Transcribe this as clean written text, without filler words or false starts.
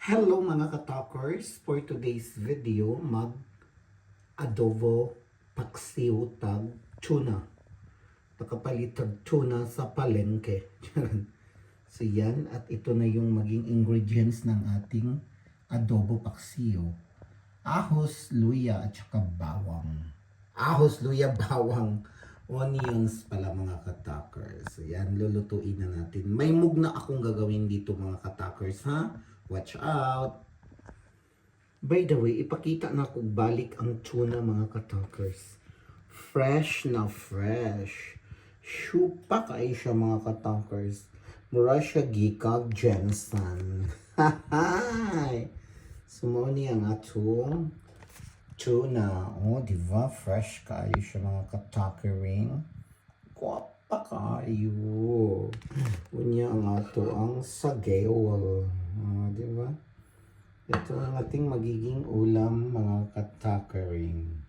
Hello mga katalkers! For today's video, mag-adobo paksiw tag tuna. Nakapalit tag tuna sa palengke. So yan, at ito na yung maging ingredients ng ating adobo paksiw. Ahos, luya at saka bawang. Ahos, luya, bawang. Onions pala mga katalkers. So yan, lulutuin na natin. May mugna akong gagawin dito mga katalkers ha. Watch out! By the way, ipakita na ko balik ang tuna mga katalkers. Fresh na fresh. Shupa kayo siya mga katalkers. Mura siya gikag Jensen. Hahay! Sumoni ang atong tuna. Oh, diba? Fresh kayo siya mga katalkering. Guwapa kayo. Unya ang ato ang sagewal. Diba? Ito ang ating magiging ulam mga katalkering.